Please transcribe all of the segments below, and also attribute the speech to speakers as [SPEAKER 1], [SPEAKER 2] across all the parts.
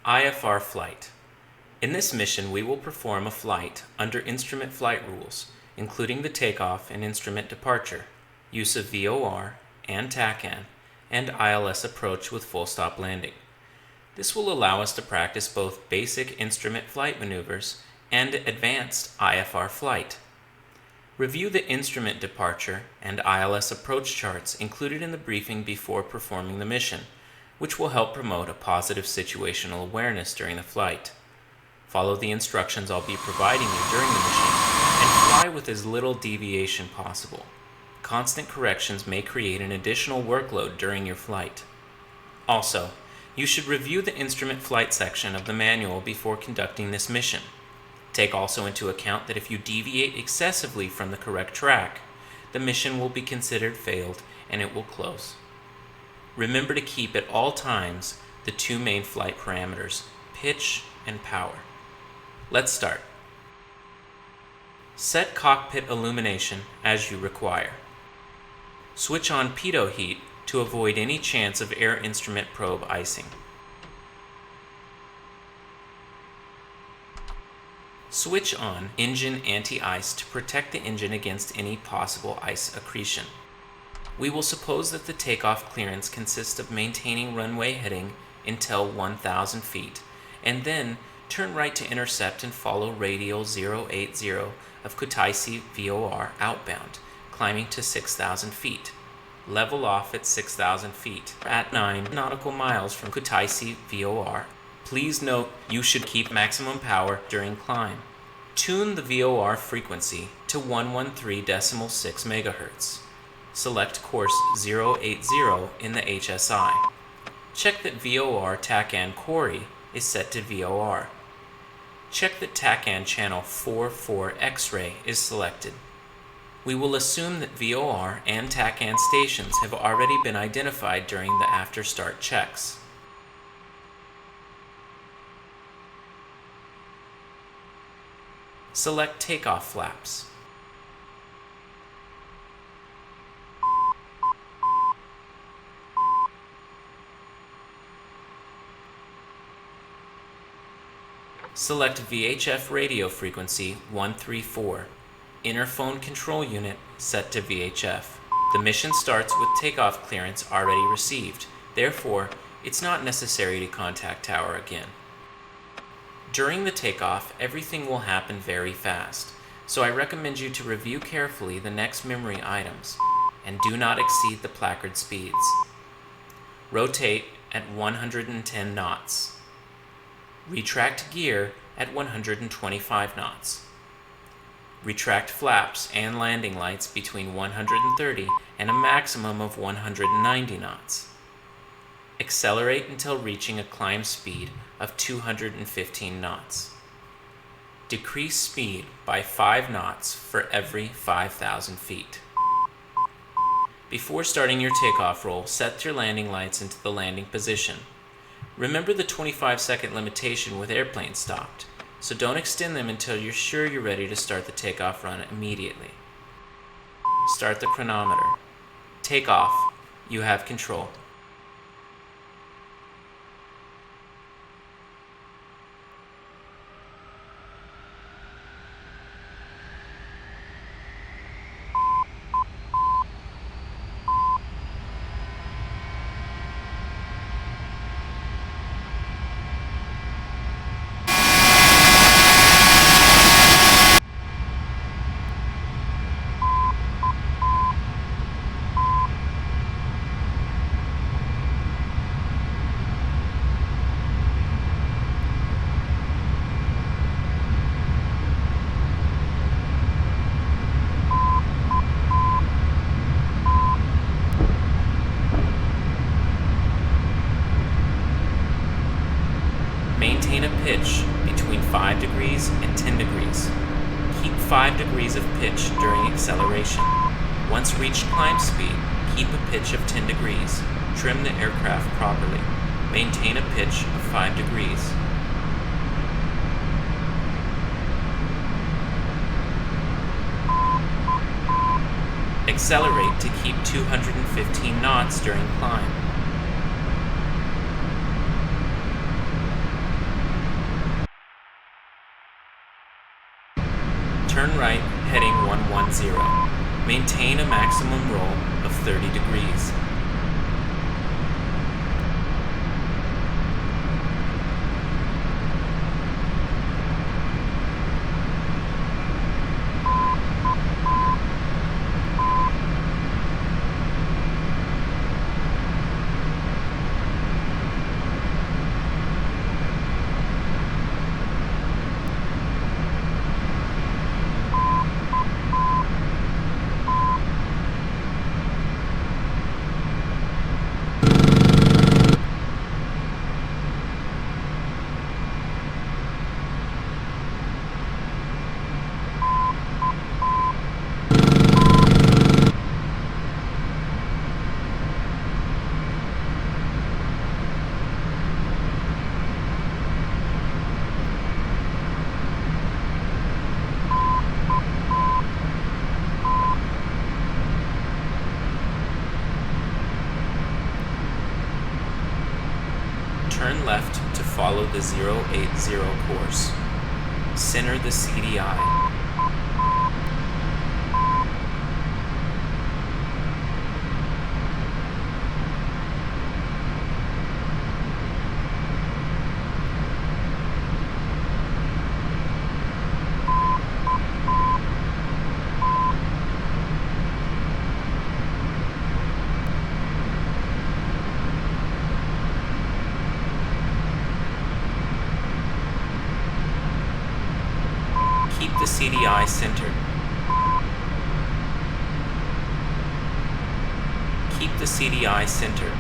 [SPEAKER 1] IFR flight. In this mission, we will perform a flight under instrument flight rules, including the takeoff and instrument departure, use of VOR and TACAN, and ILS approach with full stop landing. This will allow us to practice both basic instrument flight maneuvers and advanced IFR flight. Review the instrument departure and ILS approach charts included in the briefing before performing the mission, which will help promote a positive situational awareness during the flight. Follow the instructions I'll be providing you during the mission and fly with as little deviation possible. Constant corrections may create an additional workload during your flight. Also, you should review the instrument flight section of the manual before conducting this mission. Take also into account that if you deviate excessively from the correct track, the mission will be considered failed and it will close. Remember to keep at all times the two main flight parameters, pitch and power. Let's start. Set cockpit illumination as you require. Switch on pitot heat to avoid any chance of air instrument probe icing. Switch on engine anti-ice to protect the engine against any possible ice accretion. We will suppose that the takeoff clearance consists of maintaining runway heading until 1,000 feet, and then turn right to intercept and follow radial 080 of Kutaisi VOR outbound, climbing to 6,000 feet. Level off at 6,000 feet at 9 nautical miles from Kutaisi VOR. Please note you should keep maximum power during climb. Tune the VOR frequency to 113.6 MHz. Select course 080 in the HSI. Check that VOR TACAN Query is set to VOR. Check that TACAN channel 44 X-ray is selected. We will assume that VOR and TACAN stations have already been identified during the after-start checks. Select takeoff flaps. Select VHF radio frequency 134. Interphone control unit set to VHF. The mission starts with takeoff clearance already received. Therefore, it's not necessary to contact tower again. During the takeoff, everything will happen very fast, so I recommend you to review carefully the next memory items and do not exceed the placard speeds. Rotate at 110 knots. Retract gear at 125 knots. Retract flaps and landing lights between 130 and a maximum of 190 knots. Accelerate until reaching a climb speed of 215 knots. Decrease speed by 5 knots for every 5,000 feet. Before starting your takeoff roll, set your landing lights into the landing position. Remember the 25-second limitation with airplanes stopped, so don't extend them until you're sure you're ready to start the takeoff run immediately. Start the chronometer. Take off. You have control. Maintain a pitch between 5 degrees and 10 degrees. Keep 5 degrees of pitch during acceleration. Once reached climb speed, keep a pitch of 10 degrees. Trim the aircraft properly. Maintain a pitch of 5 degrees. Accelerate to keep 215 knots during climb. Turn right, heading 110. Maintain a maximum roll of 30 degrees. Turn left to follow the 080 course. Center the CDI. Keep the CDI centered. Keep the CDI centered.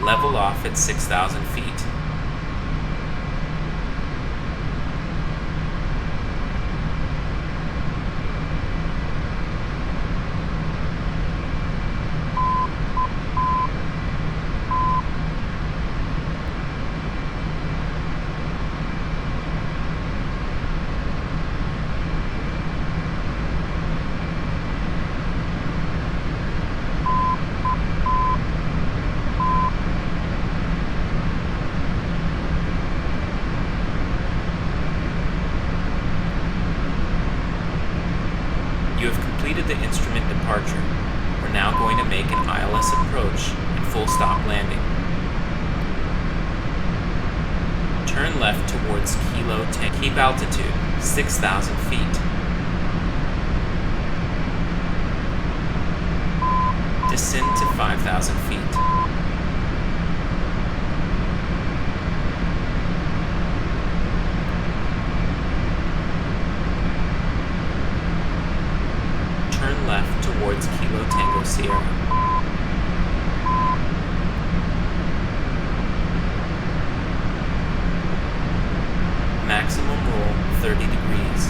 [SPEAKER 1] Level off at 6,000 feet. You have completed the instrument departure. We're now going to make an ILS approach and full stop landing. Turn left towards Kilo 10. Keep altitude 6,000 feet. Descend to 5,000 feet. Turn left towards Kilo Tango Sierra. Maximum roll 30 degrees.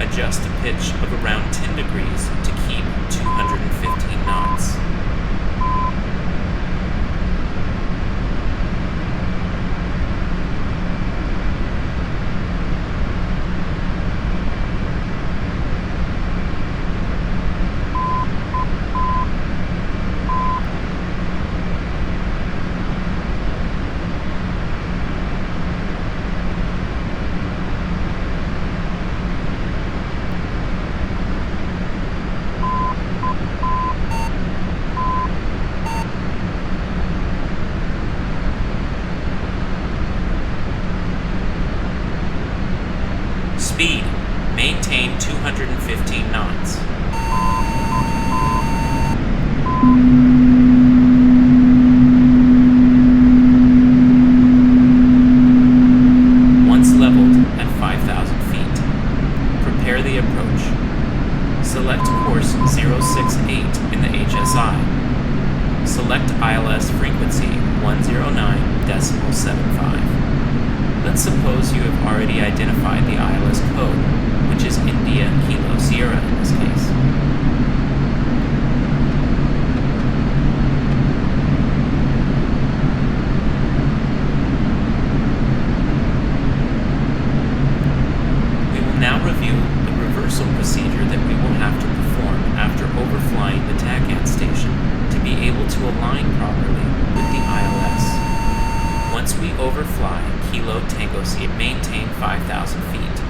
[SPEAKER 1] Adjust a pitch of around 10 degrees to keep 215 knots. ILS frequency 109.75. Let's suppose you have already identified the ILS code, which is India Kilo Sierra in this case. We will now review the reversal procedure that we will have to perform after overflying the TACAN station to be able to align properly with the ILS. Once we overfly Kilo Tango Sierra, maintain 5,000 feet.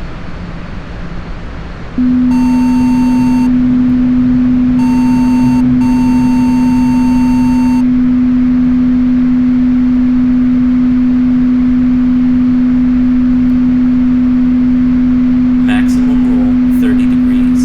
[SPEAKER 1] Maximum roll 30 degrees.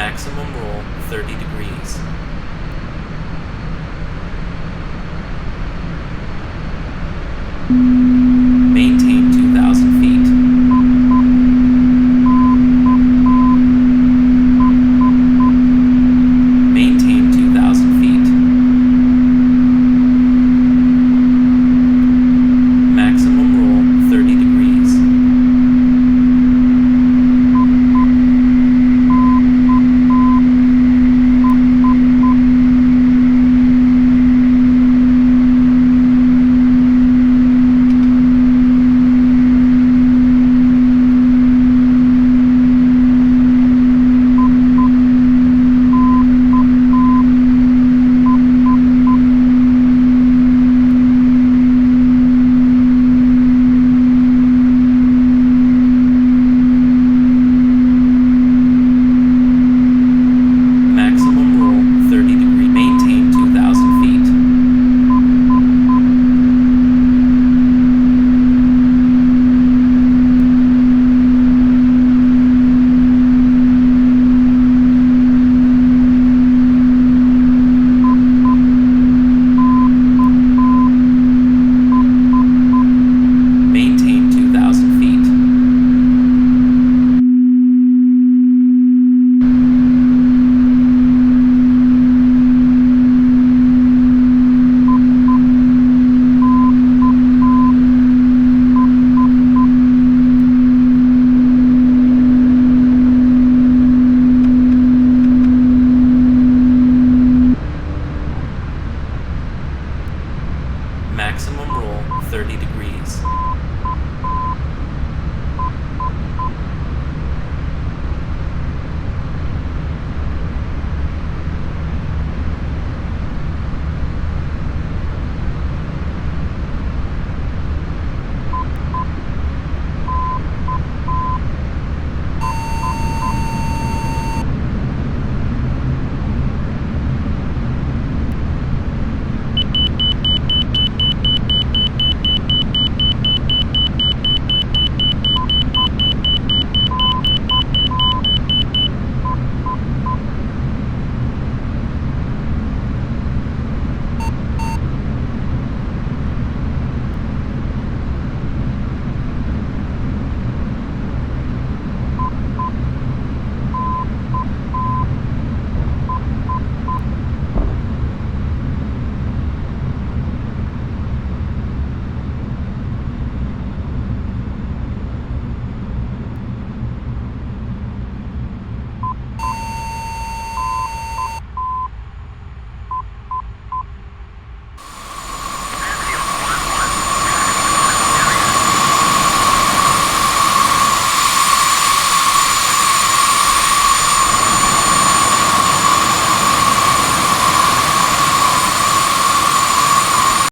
[SPEAKER 1] maximum roll 30 degrees. Maintain